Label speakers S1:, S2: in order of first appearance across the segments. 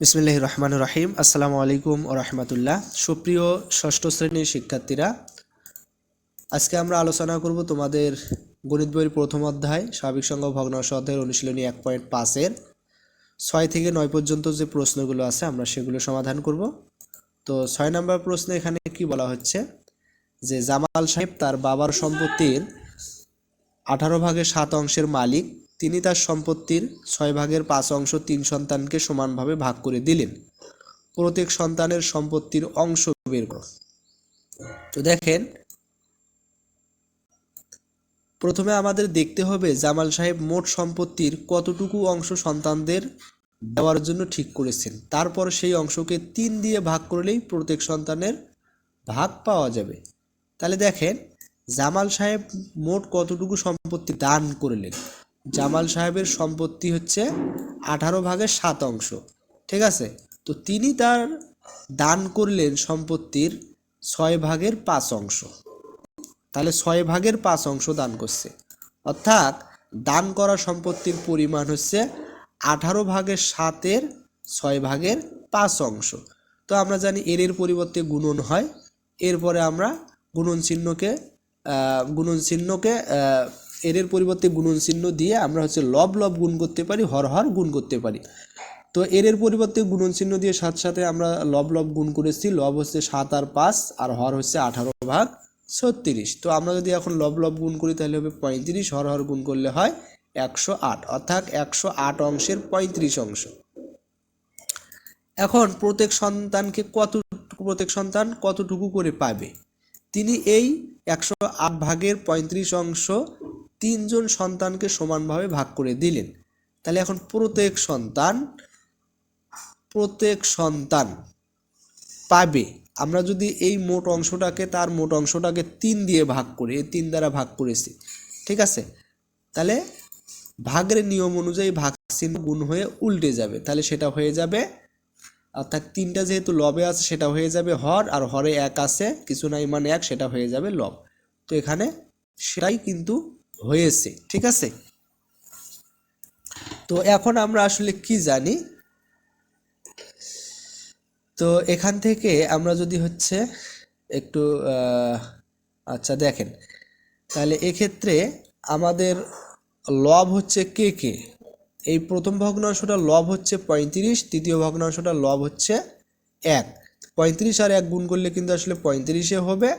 S1: বিসমিল্লাহির রহমানির রহিম। আসসালামু আলাইকুম ওয়া রাহমাতুল্লাহ। সুপ্রিয় ষষ্ঠ শ্রেণীর শিক্ষার্থীরা, আজকে আমরা আলোচনা করব তোমাদের গণিত বইয়ের প্রথম অধ্যায় স্বাভাবিক সংখ্যা ও ভগ্নাংশ অধ্যায়ের অনুশীলনী 1.5-এর 6 থেকে 9 পর্যন্ত যে প্রশ্নগুলো আছে আমরা সেগুলো সমাধান করব। তো 6 নম্বর প্রশ্নে এখানে কি বলা হচ্ছে যে জামাল সাহেব তার বাবার সম্পত্তির 18 ভাগের 7 অংশের মালিক। তিনি তার সম্পত্তির 6 ভাগের 5 অংশ 3 সন্তানকে সমানভাবে ভাগ করে দিলেন। প্রত্যেক সন্তানের সম্পত্তির অংশ বের করো। তো দেখেন, প্রথমে আমাদের দেখতে হবে জামাল সাহেব মোট সম্পত্তির কতটুকু অংশ সন্তানদের দেওয়ার জন্য ঠিক করেছেন। তারপর সেই অংশকে 3 দিয়ে ভাগ করলেই প্রত্যেক সন্তানের ভাগ পাওয়া যাবে। তাহলে দেখেন, জামাল সাহেব মোট কতটুকু সম্পত্তি দান করলেন। জামাল সাহেবের সম্পত্তি হচ্ছে 18 ভাগের 7 অংশ, ঠিক আছে। তো তিনি তার দান করলেন সম্পত্তির 6 ভাগের 5 অংশ। তাহলে 6 ভাগের 5 অংশ দান করছে, অর্থাৎ দান করা সম্পত্তির পরিমাণ হচ্ছে 18 ভাগের 7-এর 6 ভাগের 5 অংশ। তো আমরা জানি এর পরিবর্তে গুণন হয়। এরপরে আমরা গুণন চিহ্নকে এর পরিবর্তে গুণন চিহ্ন দিয়ে আমরা হচ্ছে লব লব গুণ করতে পারি, হর হর গুণ করতে পারি। তো এর পরিবর্তে গুণন চিহ্ন দিয়ে সাথে সাথে আমরা লব লব গুণ করেছি। লব হচ্ছে 7 আর 5, আর হর হচ্ছে 18 ভাগ 36। তো আমরা যদি এখন লব লব গুণ করি তাহলে হবে 35, হর হর গুণ করলে হয় 108, অর্থাৎ 108 অংশের 35 অংশ। এখন প্রত্যেক সন্তান কতটুকু করে পাবে। তিনি এই 108 ভাগের 35 অংশ 3 জন সন্তানকে সমানভাবে ভাগ করে দিলেন। তাহলে এখন প্রত্যেক সন্তান পাবে, আমরা যদি এই মোট অংশটাকে 3 দিয়ে ভাগ করি, এই 3 দ্বারা ভাগ করেছি, ঠিক আছে। তাহলে ভাগের নিয়ম অনুযায়ী ভাগ চিহ্ন গুণ হয়ে উল্টে যাবে, তাহলে সেটা হয়ে যাবে, অর্থাৎ 3টা যেহেতু লবে আছে সেটা হয়ে যাবে হর, আর হরে 1 আছে, কিছু নাই মানে 1, সেটা হয়ে যাবে লব। তো এখানে সেটাই কিন্তু হয়েছে, ঠিক আছে। তো এখন আমরা আসলে কি জানি, তো এখান থেকে আমরা যদি হচ্ছে একটু আচ্ছা দেখেন, তাহলে এক্ষেত্রে আমাদের লব হচ্ছে কে কে। এই প্রথম ভগ্নাংশটা লব হচ্ছে 35, তৃতীয় ভগ্নাংশটা লব হচ্ছে 1। 35 আর 1 গুণ করলে কিন্তু আসলে 35-এ হবে।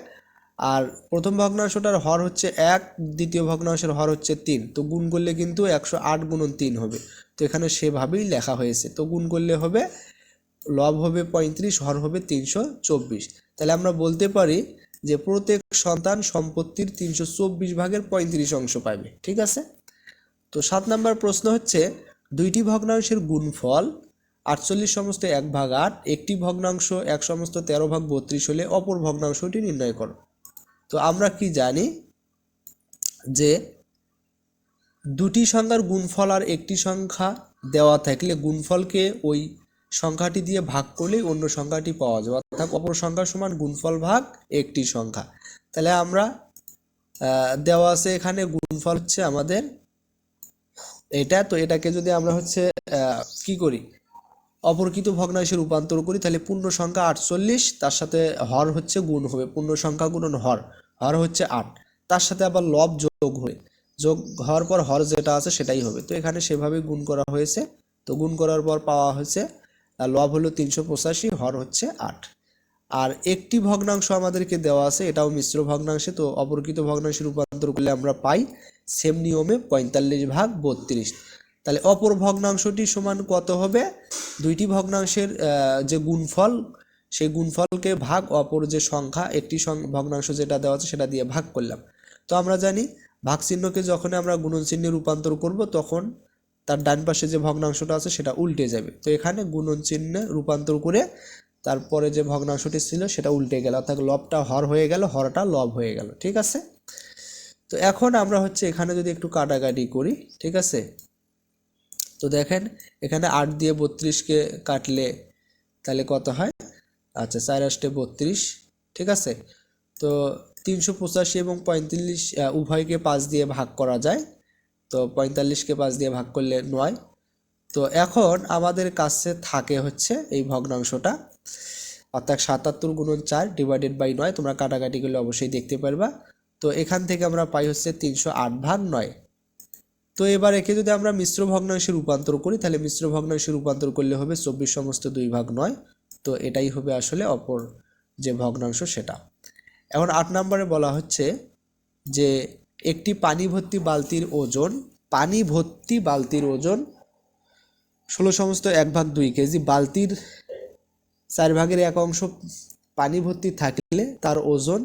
S1: আর প্রথম ভগ্নাংশটার হর হচ্ছে 1, দ্বিতীয় ভগ্নাংশের হর হচ্ছে 3, তো গুণ করলে কিন্তু 108 গুণন 3 হবে। তো এখানে সেভাবেই লেখা হয়েছে। তো গুণ করলে হবে, লব হবে 35, হর হবে 324। তাহলে আমরা বলতে পারি যে প্রত্যেক সন্তান সম্পত্তির 324 ভাগের 35 অংশ পাবে, ঠিক আছে। তো 7 নম্বর প্রশ্ন হচ্ছে, দুইটি ভগ্নাংশের গুণফল 48 সমস্ত 1 ভাগ 8, একটি ভগ্নাংশ 1 সমস্ত 13 ভাগ 32 হলে অপর ভগ্নাংশটি নির্ণয় করো। তো আমরা কি জানি যে দুটি সংখ্যার গুণফল আর একটি সংখ্যা দেওয়া থাকলে গুণফলকে ওই সংখ্যাটি দিয়ে ভাগ করলেই অন্য সংখ্যাটি পাওয়া যাবে, অর্থাৎ অপর সংখ্যা সমান গুণফল ভাগ একটি সংখ্যা। তাহলে আমরা দেওয়া আছে এখানে গুণফল হচ্ছে আমাদের এটা, তো এটাকে যদি আমরা হচ্ছে কি করি, অপরকৃত ভগ্নাংশে রূপান্তর করি, তাহলে পূর্ণ সংখ্যা 48, তার সাথে হর হচ্ছে গুণ হবে, পূর্ণ সংখ্যা গুণন হর, হর হচ্ছে 8, তার সাথে আবার লব যোগ হওয়ার পর হর যেটা আছে সেটাই হবে। তো এখানে সেভাবে গুণ করা হয়েছে। তো গুণ করার পর পাওয়া হয়েছে লব হলো 385, হর হচ্ছে 8। আর একটি ভগ্নাংশ আমাদেরকে দেওয়া আছে, এটাও মিশ্র ভগ্নাংশে। তো অপরকৃত ভগ্নাংশে রূপান্তর করলে আমরা পাই সেম নিয়মে 45 ভাগ 32। তাহলে অপর ভগ্নাংশটি সমান কত হবে, দুইটি ভগ্নাংশের যে গুণফল, সেই গুণফলকে ভাগ অপর যে সংখ্যা একটি ভগ্নাংশ যেটা দেওয়া আছে সেটা দিয়ে ভাগ করলাম। তো আমরা জানি ভাগ চিহ্নকে যখন আমরা গুণন চিহ্নে রূপান্তর করব তখন তার ডান পাশে যে ভগ্নাংশটা আছে সেটা উল্টে যাবে। তো এখানে গুণন চিহ্নে রূপান্তর করে তারপরে যে ভগ্নাংশটি ছিল সেটা উল্টে গেল, অর্থাৎ লবটা হর হয়ে গেল, হরটা লব হয়ে গেল, ঠিক আছে। তো এখন আমরা হচ্ছে এখানে যদি একটু কাটাকাটি করি, ঠিক আছে। তো দেখেন এখানে 8 দিয়ে 32-কে কাটলে তাহলে কত হয়, আচ্ছা 4 8 32, ঠিক আছে। তো 385 এবং 35 উভয়কে 5 দিয়ে ভাগ করা যায়। তো 45-কে 5 দিয়ে ভাগ করলে 9, তো এখন আমাদের কাছে থাকে হচ্ছে এই ভগ্নাংশটা, অর্থাৎ 77 গুণন 4 ডিভাইডেড বাই 9। তোমরা কাটাকাটি করলে অবশ্যই দেখতে পারবা। তো এখান থেকে আমরা পাই হচ্ছে 308 ভাগ 9। তো এবার একে যদি আমরা মিশ্র ভগ্নাংশে রূপান্তর করি, তাহলে মিশ্র ভগ্নাংশে রূপান্তর করলে হবে 24 সমস্ত 2 ভাগ 9। তো এটাই হবে আসলে অপর যে ভগ্নাংশ সেটা। এখন 8 নম্বরে বলা হচ্ছে যে একটি পানি ভর্তি বালতির ওজন 16 সমস্ত 1 ভাগ 2 কেজি। বালতির 4 ভাগের 1 অংশ পানি ভর্তি থাকলে তার ওজন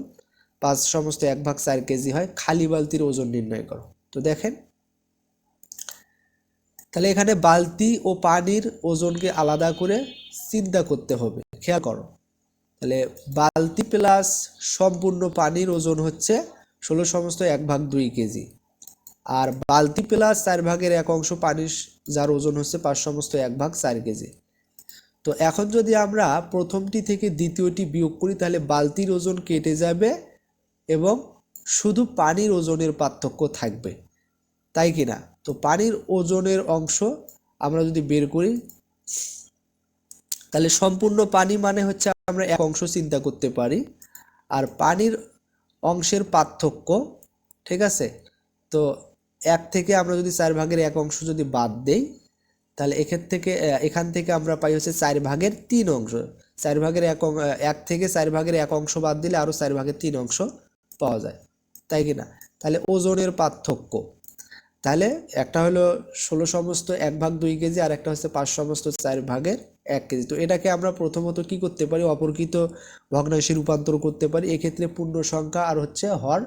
S1: 5 সমস্ত 1 ভাগ 4 কেজি হয়। খালি বালতির ওজন নির্ণয় করো। তো দেখেন, তাহলে এখানে বালতি ও পানির ওজনকে আলাদা করে চিন্তা করতে হবে, খেয়াল করো। তাহলে বালতি প্লাস সম্পূর্ণ পানির ওজন হচ্ছে 16 সমস্ত 1 ভাগ 2 কেজি, আর বালতি প্লাস 4 ভাগের 1 অংশ পানির যার ওজন হচ্ছে 5 সমস্ত 1 ভাগ 4 কেজি। তো এখন যদি আমরা প্রথমটি থেকে দ্বিতীয়টি বিয়োগ করি, তাহলে বালতির ওজন কেটে যাবে এবং শুধু পানির ওজনের পার্থক্য থাকবে, তাই কি না? তো পানির ওজনের অংশ আমরা যদি বের করি, তাহলে সম্পূর্ণ পানি মানে হচ্ছে আমরা 1 অংশ চিন্তা করতে পারি, আর পানির অংশের পার্থক্য, ঠিক আছে। তো 1 থেকে আমরা যদি 4 ভাগের 1 অংশ যদি বাদ দেই, তাহলে এখান থেকে আমরা পাই হচ্ছে 4 ভাগের 3 অংশ। 4 ভাগের 1 থেকে 4 ভাগের 1 অংশ বাদ দিলে আরও 4 ভাগের 3 অংশ পাওয়া যায়, তাই কি না? তাহলে ওজনের পার্থক্য, তাহলে একটা হলো 16 সমস্ত 1 ভাগ 2 কেজি, আর একটা হচ্ছে 5 সমস্ত 4 ভাগের 1 কেজি। তো এটাকে আমরা প্রথমত কি করতে পারি, অপরকৃত ভগ্নাংশে রূপান্তর করতে পারি। এক্ষেত্রে পূর্ণ সংখ্যা আর হচ্ছে হর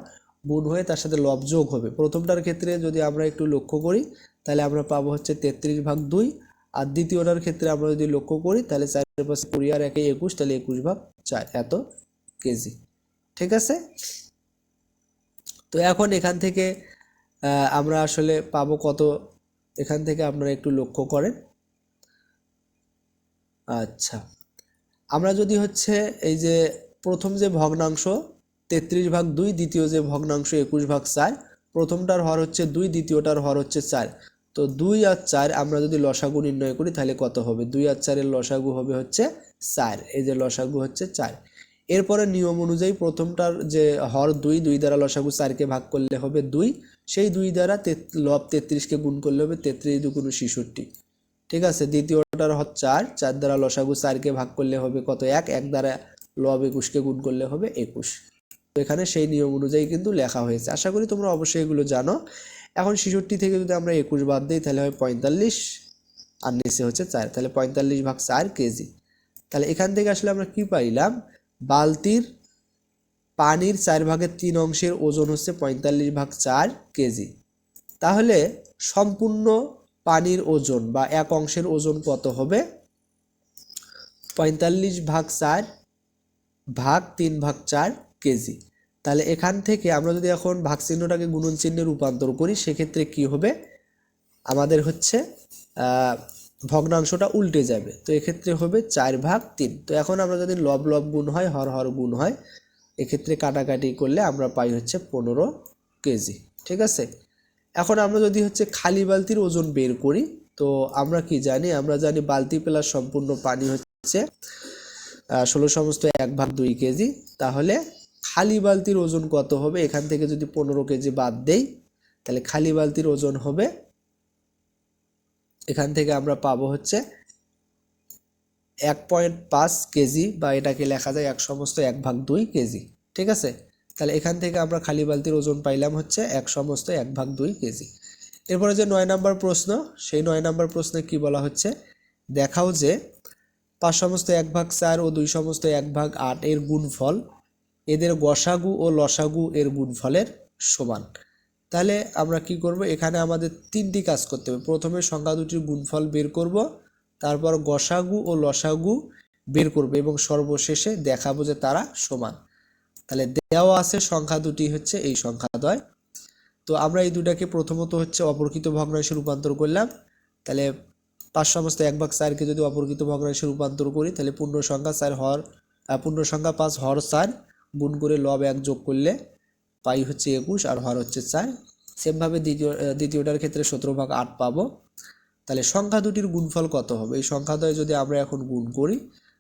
S1: গুণ হয়ে তার সাথে লব যোগ হবে। প্রথমটার ক্ষেত্রে যদি আমরা একটু লক্ষ্য করি, তাহলে আমরা পাবো হচ্ছে 33 ভাগ 2, আর দ্বিতীয়টার ক্ষেত্রে আমরা যদি লক্ষ্য করি, তাহলে 4 পাশে 20 আর 1 21, তাহলে 21 ভাগ 4 এত কেজি, ঠিক আছে। তো এখন এখান থেকে আমরা আসলে পাবো কত, এখান থেকে আপনারা একটু লক্ষ্য করেন। আচ্ছা, আমরা যদি হচ্ছে এই যে প্রথম যে ভগ্নাংশ 33 ভাগ 2, দ্বিতীয় যে ভগ্নাংশ 21 ভাগ 4, প্রথমটার হর হচ্ছে 2, দ্বিতীয়টার হর হচ্ছে 4। তো 2 আর 4 আমরা যদি লসাগু নির্ণয় করি, তাহলে কত হবে? 2 আর 4 এর লসাগু হবে হচ্ছে 4, এই যে লসাগু হচ্ছে 4। এরপরে নিয়ম অনুযায়ী প্রথমটার যে হর 2, 2 দ্বারা লসাগু 4কে ভাগ করলে হবে 2, সেই 2 দ্বারা লব 33কে গুণ করলে হবে 33 দুগুণ 66, ঠিক আছে। দ্বিতীয়টার হর 4, 4 দ্বারা লসাগু 4কে ভাগ করলে হবে কত? 1, 1 দ্বারা লব 21কে গুণ করলে হবে 21। তো এখানে সেই নিয়ম অনুযায়ী কিন্তু লেখা হয়েছে। আশা করি তোমরা অবশ্যই এগুলো জানো। এখন 66 থেকে যদি আমরা 21 বাদ দিই, তাহলে হয় 45, আর নিচে হচ্ছে 4, তাহলে 45 ভাগ 4 কেজি। তাহলে এখান থেকে আসলে আমরা কি পাইলাম? বালতির পানির 4 ভাগের 3 অংশের ওজন হচ্ছে 45 ভাগ 4 কেজি। তাহলে সম্পূর্ণ পানির ওজন বা 1 অংশের ওজন কত হবে? 45 ভাগ 4 ভাগ 3 ভাগ 4 কেজি। তাহলে এখান থেকে আমরা যদি এখন ভাগ চিহ্নটাকে গুণন চিহ্নে রূপান্তর করি, সেক্ষেত্রে কি হবে? আমাদের হচ্ছে ভগ্নাংশটা উল্টে যাবে। তো এক্ষেত্রে হবে 4 ভাগ 3। তো এখন আমরা যদি লব লব গুণ হয়, হর হর গুণ হয়, এক্ষেত্রে কাটাকাটি করলে আমরা পাই হচ্ছে 15 কেজি, ঠিক আছে। এখন আমরা যদি হচ্ছে খালি বালতির ওজন বের করি, তো আমরা কি জানি? আমরা জানি বালতি প্লাস সম্পূর্ণ পানি হচ্ছে 16 সমস্ত 1 ভাগ 2 কেজি। তাহলে খালি বালতির ওজন কত হবে? এখান থেকে যদি 15 কেজি বাদ দেই, তাহলে খালি বালতির ওজন হবে, এখান থেকে আমরা পাবো হচ্ছে 1.5 কেজি, বা এটাকে লেখা যায় 1 সমস্ত 1 ভাগ 2 কেজি, ঠিক আছে। তাহলে এখান থেকে আমরা খালি বালতির ওজন পাইলাম হচ্ছে 1 সমস্ত 1 ভাগ 2 কেজি। এরপরে যে 9 নম্বর প্রশ্ন, সেই 9 নম্বর প্রশ্নে কি বলা হচ্ছে? দেখাও যে 5 সমস্ত 1 ভাগ 4 ও 2 সমস্ত 1 ভাগ 8 এর গুণফল এদের গসাগু ও লসাগু এর গুণফলের সমান। তাহলে আমরা কি করব? এখানে আমাদের 3টি কাজ করতে হবে। প্রথমে সংখ্যা দুটির গুণফল বের করব, তারপর গসাগু ও লসাগু বের করব, এবং সর্বশেষে দেখাবো যে তারা সমান। তাহলে দেওয়া আছে সংখ্যা দুটি হচ্ছে এই সংখ্যাদ্বয়। তো আমরা এই দুটাকে প্রথমত হচ্ছে অপরকৃত ভগ্নাংশে রূপান্তর করলাম। তাহলে 5 সমস্ত 1 ভাগ 4কে যদি অপরকৃত ভগ্নাংশে রূপান্তর করি, তাহলে পূর্ণ সংখ্যা 5 হর 4 গুণ করে লব 1 যোগ করলে পাই হচ্ছে 21, আর হর হচ্ছে 4। সেমভাবে দ্বিতীয়টার ক্ষেত্রে 17 ভাগ 8 পাবো। তাহলে সংখ্যা দুটির গুণফল কত হবে? এই সংখ্যা দ্বয় যদি আমরা এখন গুণ করি,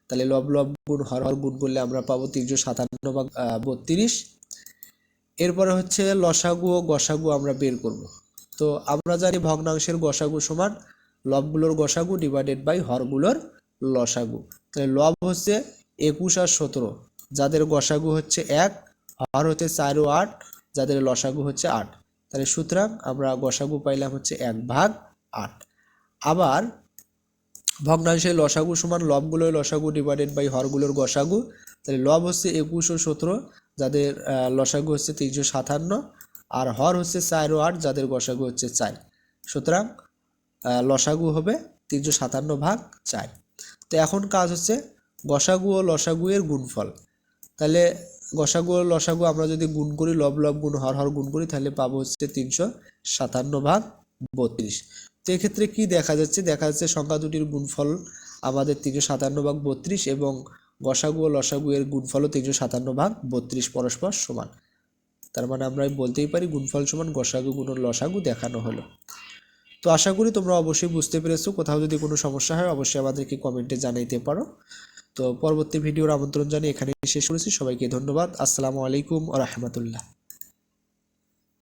S1: তাহলে লব লব গুণ হর হর গুণ করলে আমরা পাবো 357 ভাগ 32। এরপরে হচ্ছে লসাগু ও গসাগু আমরা বের করব। তো আমরা জানি ভগ্নাংশের গসাগু সমান লবগুলোর গসাগু ডিভাইডেড বাই হরগুলোর লসাগু। তাহলে লব হচ্ছে 21 আর 17, যাদের গসাগু হচ্ছে 1, হর হচ্ছে 4 ও 8, যাদের লসাগু হচ্ছে 8। তাহলে সুতরাং আমরা গসাগু পাইলাম হচ্ছে 1/8। আবার ভগ্নাংশের লসাগু সমান লবগুলোর লসাগু ডিভাইডেড বাই হরগুলোর গসাগু। তাহলে লব হচ্ছে 21 ও 17, যাদের লসাগু হচ্ছে 357, আর হর হচ্ছে 4 ও 8, যাদের গসাগু হচ্ছে 4। সুতরাং লসাগু হবে 357/4। তো এখন কাজ হচ্ছে গসাগু ও লসাগু এর গুণফল। তাহলে গসাগু ও লসাগু আমরা যদি গুণ করি, লব লব গুণ হর হর গুণ করি, তাহলে পাবো হচ্ছে 357/32। তো এক্ষেত্রে কি দেখা যাচ্ছে? দেখা যাচ্ছে সংখ্যা দুটির গুণফল আমাদের 357/32 এবং গসাগু ও লসাগু এর গুণফলও 357/32 পরস্পর সমান। তার মানে আমরা বলতেই পারি গুণফল সমান গসাগু গুণন লসাগু দেখানো হলো। তো আশা করি তোমরা অবশ্যই বুঝতে পেরেছো। কোথাও যদি কোনো সমস্যা হয় অবশ্যই আমাদেরকে কমেন্টে জানাইতে পারো। তো পরবর্তী ভিডিওর আমন্ত্রণ জানিয়ে এখানেই শেষ করেছি। সবাইকে ধন্যবাদ। আসসালামু আলাইকুম ওয়া রাহমাতুল্লাহ।